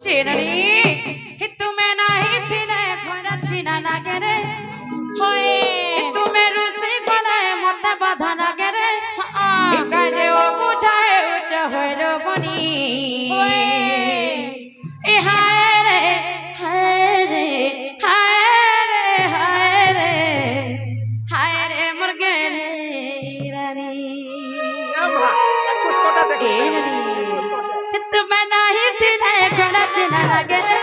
চিরনি তুমি নাহি দিলে ঘরে চিনা লাগে রে হয় তুমি রুসি বলে মতে বাধা লাগে রে কাজে ও বুঝায় উচ্চ হইল বনি এ হায় রে হায় রে হায় রে হায় রে হায় রে মুরগে রে রানী তুমি নাহি দিলে ঘরে চিনা লাগে রে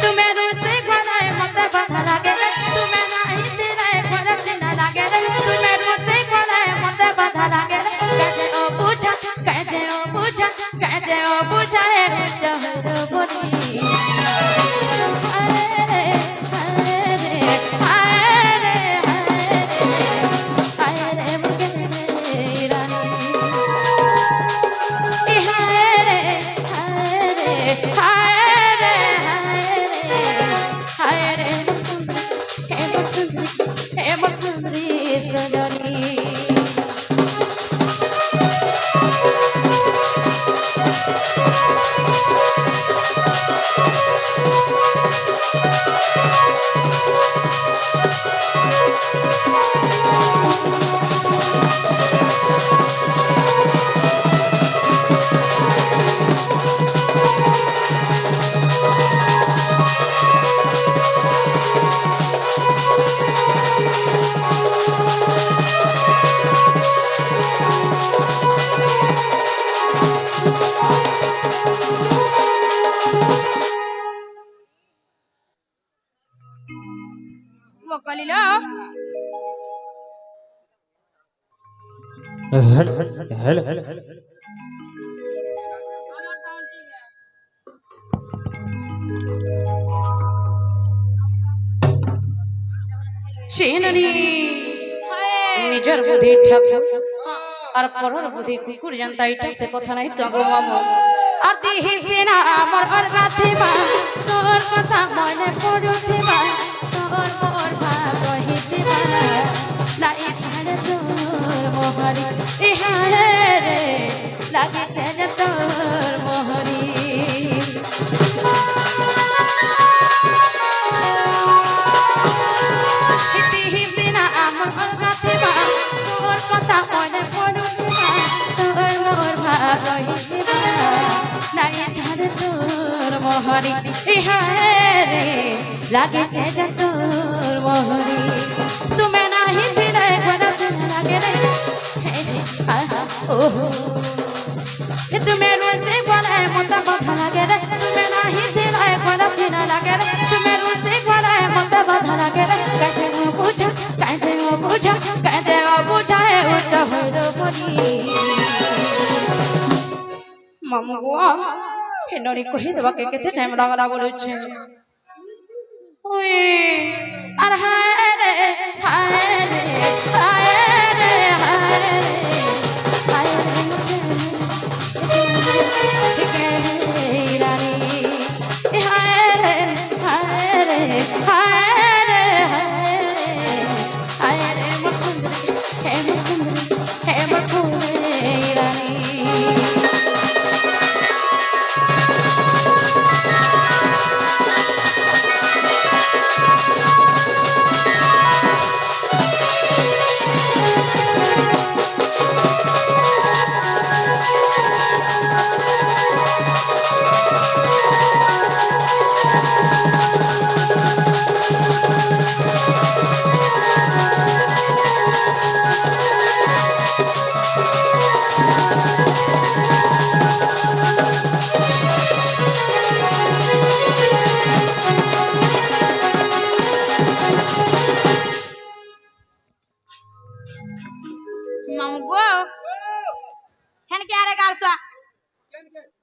তুমি রুসি বলে মতে বাধা লাগে রে তুমি নাহি দিলে ঘরে চিনা লাগে রে তুমি রুসি বলে মতে বাধা লাগে রে কাজে ও বুঝা কাজে ও বুঝা কাজে ও বুঝায় জহর বনি বকলিল চিননি নিজের বুদ্ধি ঠাকুর আর পরর বুদ্ধি কুকুর জানতা এটা সে কথা নাই কাগো মামু আর দিহি না আমার আর গাথিবা তোর কথা মনে পড়ুথিবা তোর মোর ভাব রহিতিবা লাই ছাড়ে তোর মোহরি ইহারে রে লাগে ছাড়ে তোর মোহরি मोहरी इहारे लागे जे तोर मोहरी तुम्हें नहीं दिले बड़ा चला लागे रे ओहो तुम्हें रोसे बोले मत बाधा लागे रे तुम्हें नहीं दिले बड़ा चला लागे रे तुम्हें रोसे बोले मत बाधा लागे रे कैसे वो बुझा कैसे वो बुझा कैसे वो बुझा है वो चहरो बनी ममगुआ नरी कही देवा के केते टाइम लागला बोलुछे ओए अरे हाय रे हाय रे हाय रे हाय रे हाय रे रानी हाय रे हाय रे हाय रे हाय रे मसुंदरी हे मसुंदरी रानी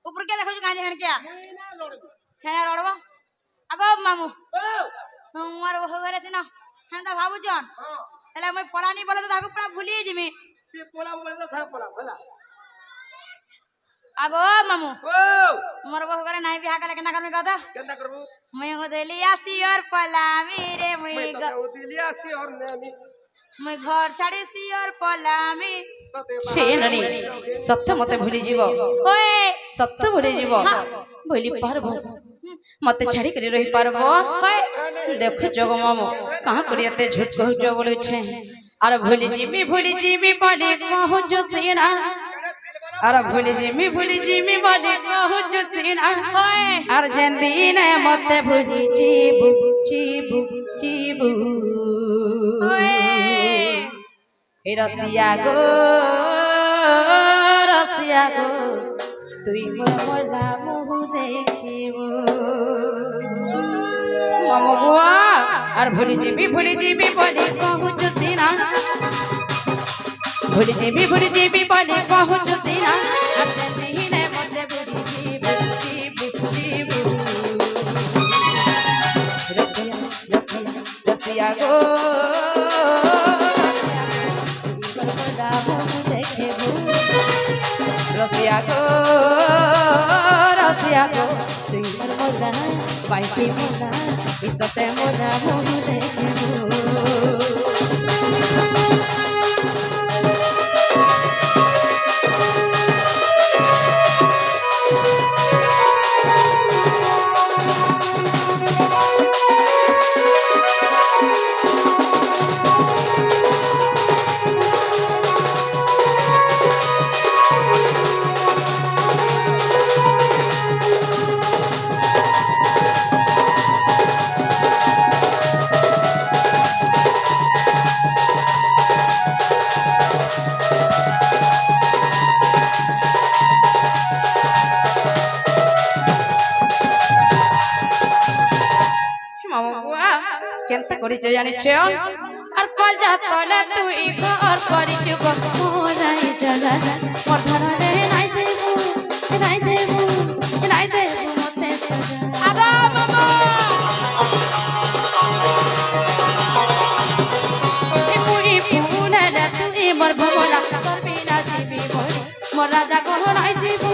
ऊपर क्या देखो गांजे हन क्या है रोडवा आगो मामू मोर वो घरे थिना हंदा भाबू जन हला मैं पलानी बोले तो ताको पूरा भूली जिमी ते पोला बोले था पोला भला आगो मामू मोर वो घरे नहीं बिहा का लेकिन करने कदा केना करबू मैं हो देली आसी और पलामी रे मैं तो दिली आसी और नेमी মুই ঘর ছাড়ি সিওর পলামি সে নানি সত্য মতে ভুলি যাব হয়ে সত্য ভুলি যাব ভুলি পারব মতে ছাড়ি করে রহি পারব দেখো জগ মামু কাহা করি এতে ঝুট কহুছ বলছে আর ভুলি জিমি বলে কহুছ সিনা আর ভুলি জিমি বলে কহুছ সিনা আর যেন দিনে মতে ভুলি জিবু জিবু জিবু রসিয়া গো তুই মোর মলা মুহ দেখিব মামু বুয়া আর ভুলি জিবি বলে কহুছ সিনা ভুলি জিবি বলে কহুছ সিনা আর যেন দিনে মতে ভুলি জিবু জিবু জিবু রসিয়া গো রসিয়া গো তুই মোর মোলা পাইছি মোলা ইসতে মোলা মুহ দেখিব কেনতে করিছে জানিছ আর কলজা তলে তুই ঘর করিছ গো মোরাই জানা মোর ধরনে নাই দেবু মতে সজা আগা মামা মুই পুনে রে তুই মোর ভমলা করবি না দিবি মোর রাজা কহ নাই জিবু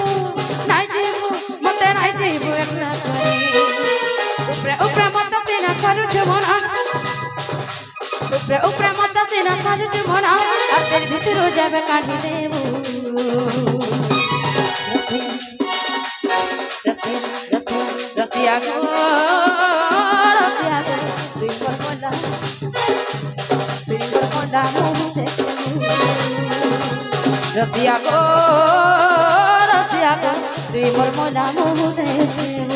মতে নাই জিবু একলা করি উপরে মতে সিনা করুছ মনা উপরে মতে সিনা করুছ মনা আর তোর ভিতর যাবে কাঢ়ি দেবু রসিয়া গো তুই মোর মলা মুহ দেখিব রসিয়া গো তুই মোর মলা মুহ দেখিব